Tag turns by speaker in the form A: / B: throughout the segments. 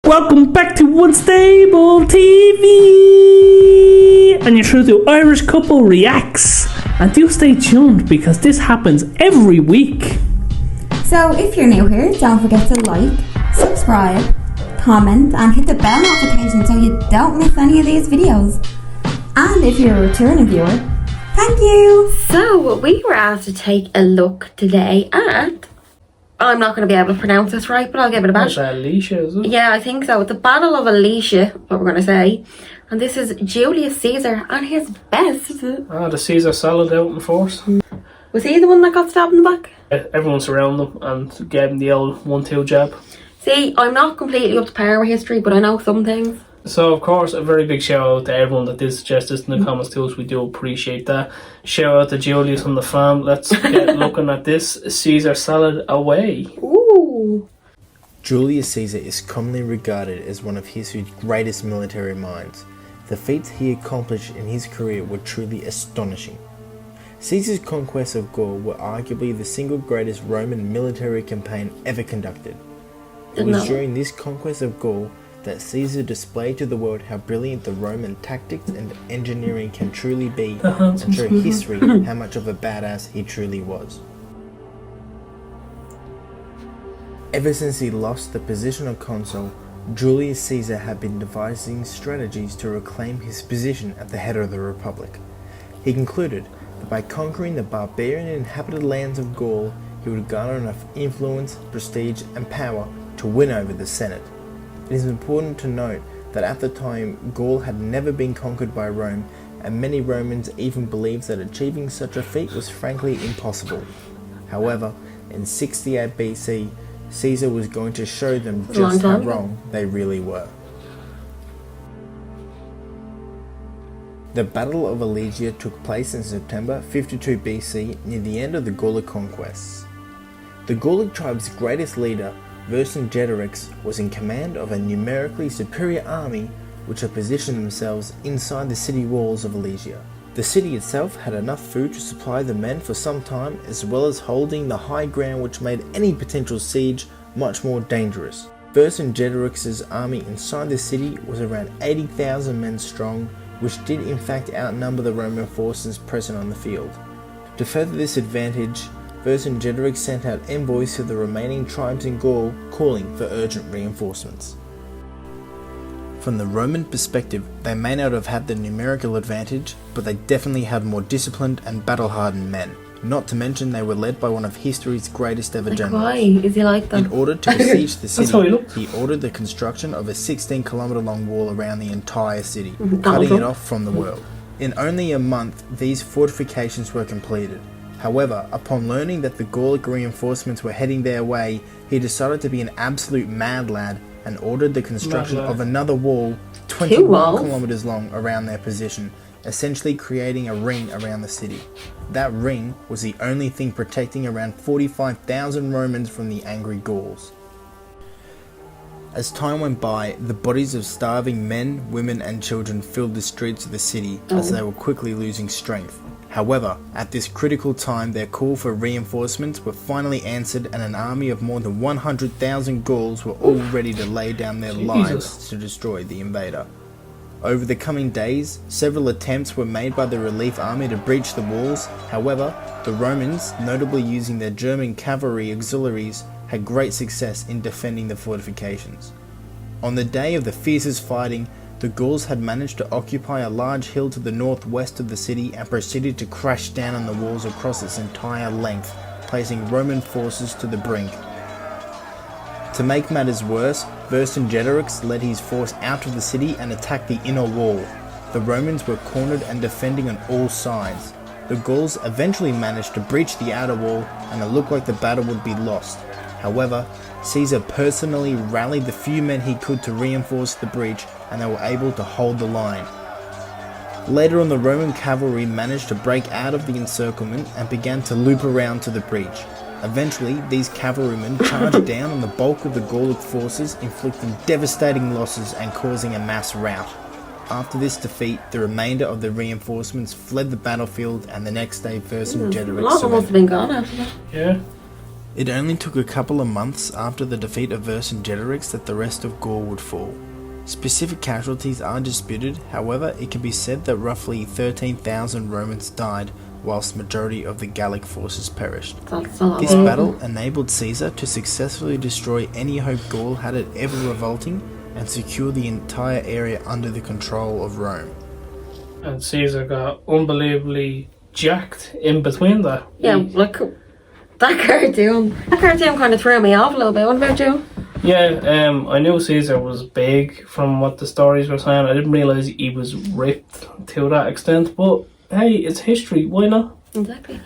A: Welcome back to Unstable TV! And you're through to Irish Couple Reacts. And do stay tuned because this happens every week.
B: So if you're new here, don't forget to like, subscribe, comment and hit the bell notification so you don't miss any of these videos. And if you're a returning viewer, thank you!
C: So we were asked to take a look today at... I'm not going to be able to pronounce this right, but I'll give it a bash.
A: That's Alesia, is it?
C: Yeah, I think so. The Battle of Alesia, what we're going to say. And this is Julius Caesar and his best.
A: The Caesar salad out in force.
C: Was he the one that got stabbed in the back?
A: Everyone surrounded him and gave him the old 1-2 jab.
C: See, I'm not completely up to par with history, but I know some things.
A: So, of course, a very big shout out to everyone that did suggest this in the comments to us. We do appreciate that. Shout out to Julius and the fam. Let's get looking at this Caesar salad away.
C: Ooh.
D: Julius Caesar is commonly regarded as one of history's greatest military minds. The feats he accomplished in his career were truly astonishing. Caesar's conquests of Gaul were arguably the single greatest Roman military campaign ever conducted. It was during this conquest of Gaul that Caesar displayed to the world how brilliant the Roman tactics and engineering can truly be, and show history how much of a badass he truly was. Ever since he lost the position of consul, Julius Caesar had been devising strategies to reclaim his position at the head of the Republic. He concluded that by conquering the barbarian inhabited lands of Gaul, he would garner enough influence, prestige, and power to win over the Senate. It is important to note that at the time, Gaul had never been conquered by Rome, and many Romans even believed that achieving such a feat was frankly impossible. However, in 68 BC, Caesar was going to show them just how wrong they really were. The Battle of Alesia took place in September 52 BC near the end of the Gaulic conquests. The Gaulic tribe's greatest leader, Vercingetorix, was in command of a numerically superior army which had positioned themselves inside the city walls of Alesia. The city itself had enough food to supply the men for some time, as well as holding the high ground which made any potential siege much more dangerous. Vercingetorix's army inside the city was around 80,000 men strong, which did in fact outnumber the Roman forces present on the field. To further this advantage, Vercingetorix sent out envoys to the remaining tribes in Gaul calling for urgent reinforcements. From the Roman perspective, they may not have had the numerical advantage, but they definitely had more disciplined and battle-hardened men. Not to mention they were led by one of history's greatest ever generals.
C: Why is he like that?
D: In order to besiege the city, he ordered the construction of a 16-kilometer long wall around the entire city, cutting it off from the world. In only a month, these fortifications were completed. However, upon learning that the Gaulic reinforcements were heading their way, he decided to be an absolute mad lad and ordered the construction of another wall 21 kilometers long around their position, essentially creating a ring around the city. That ring was the only thing protecting around 45,000 Romans from the angry Gauls. As time went by, the bodies of starving men, women and children filled the streets of the city as they were quickly losing strength. However, at this critical time, their call for reinforcements were finally answered, and an army of more than 100,000 Gauls were all ready to lay down their lives to destroy the invader. Over the coming days, several attempts were made by the relief army to breach the walls. However, the Romans, notably using their German cavalry auxiliaries, had great success in defending the fortifications. On the day of the fiercest fighting, the Gauls had managed to occupy a large hill to the northwest of the city and proceeded to crash down on the walls across its entire length, placing Roman forces to the brink. To make matters worse, Vercingetorix led his force out of the city and attacked the inner wall. The Romans were cornered and defending on all sides. The Gauls eventually managed to breach the outer wall, and it looked like the battle would be lost. However, Caesar personally rallied the few men he could to reinforce the breach, and they were able to hold the line. Later on, the Roman cavalry managed to break out of the encirclement and began to loop around to the breach. Eventually, these cavalrymen charged down on the bulk of the Gaulic forces, inflicting devastating losses and causing a mass rout. After this defeat, the remainder of the reinforcements fled the battlefield, and the next day Vercingetorix
C: must have been gone after that.
A: Yeah.
D: It only took a couple of months after the defeat of Vercingetorix that the rest of Gaul would fall. Specific casualties are disputed, however it can be said that roughly 13,000 Romans died whilst majority of the Gallic forces perished. This battle enabled Caesar to successfully destroy any hope Gaul had at ever revolting and secure the entire area under the control of Rome.
A: And Caesar got unbelievably jacked in between that.
C: Yeah, like that cartoon. That cartoon kind of threw me off a little bit. What about you?
A: Yeah, I knew Caesar was big from what the stories were saying. I didn't realise he was ripped to that extent, but hey, it's history, why not?
C: Exactly.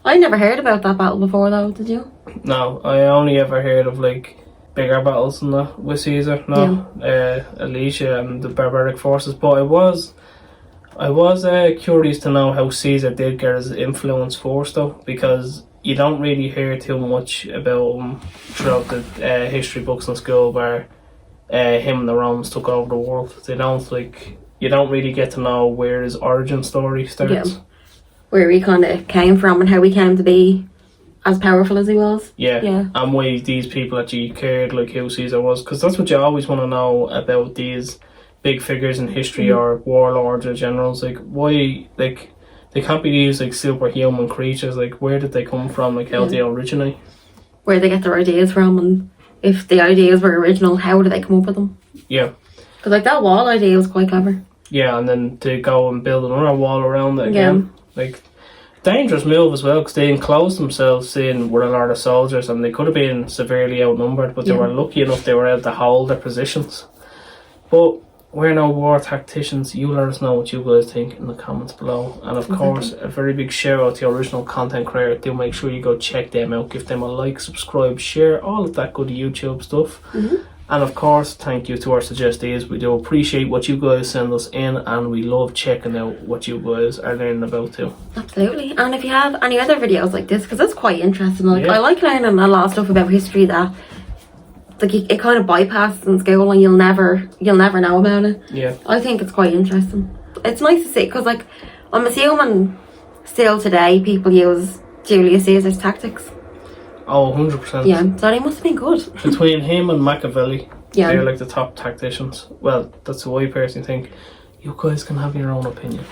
C: I never heard about that battle before though, did you?
A: No, I only ever heard of like bigger battles than that with Caesar, Alesia and the barbaric forces, but I was curious to know how Caesar did get his influence forced though, because you don't really hear too much about him throughout the history books in school where him and the Romans took over the world. You don't really get to know where his origin story starts.
C: Yeah. Where he kind of came from and how he came to be as powerful as he was.
A: Yeah. And why these people actually cared, like who Caesar was, because that's what you always want to know about these big figures in history or warlords or generals. Like why, like they can't be these like superhuman creatures. Like where did they come from? Like how did they originate? Where
C: they get their ideas from, and if the ideas were original, how did they come up with them?
A: Yeah.
C: Because like that wall idea was quite clever.
A: Yeah, and then to go and build another wall around it again. Like, dangerous move as well, because they enclosed themselves in with a lot of soldiers, and they could have been severely outnumbered, but they were lucky enough they were able to hold their positions. But we're no war tacticians. You let us know what you guys think in the comments below. And of course, a very big shout out to the original content creator. Do make sure you go check them out, give them a like, subscribe, share, all of that good YouTube stuff. And of course, thank you to our suggestees. We do appreciate what you guys send us in, and we love checking out what you guys are learning about too.
C: Absolutely. And if you have any other videos like this, because it's quite interesting. Like I like learning a lot of stuff about history that like it kind of bypasses in school, and you'll never know about it.
A: Yeah.
C: I think it's quite interesting. It's nice to see, because like I'm assuming still today people use Julius Caesar's tactics.
A: Oh, 100%.
C: Yeah, so they must have been good.
A: Between him and Machiavelli, they're like the top tacticians. Well, that's what I personally think. You guys can have your own opinion.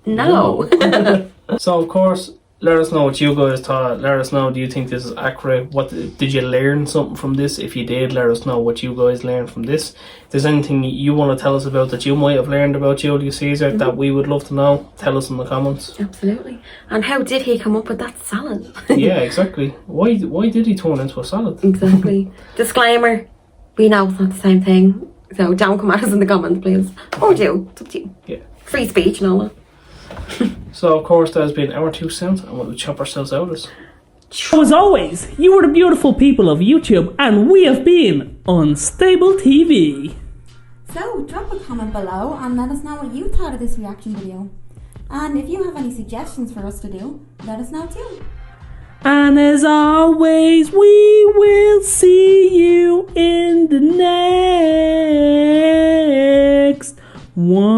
C: No.
A: So, of course, let us know what you guys thought. Let us know, do you think this is accurate? What did you learn something from this? If you did, let us know what you guys learned from this. If there's anything you want to tell us about that you might have learned about Julius Caesar that we would love to know, tell us in the comments.
C: Absolutely. And how did he come up with that salad?
A: Yeah, exactly. Why did he turn into a salad?
C: Exactly. Disclaimer, we know it's not the same thing, so don't come at us in the comments, please. Or do. It's up to you.
A: Yeah.
C: Free speech and all that.
A: So, of course, that has been our 2 cents, and we'll chop ourselves out as.
E: As always, you are the beautiful people of YouTube, and we have been Unstable TV.
B: So, drop a comment below and let us know what you thought of this reaction video. And if you have any suggestions for us to do, let us know too.
E: And as always, we will see you in the next one.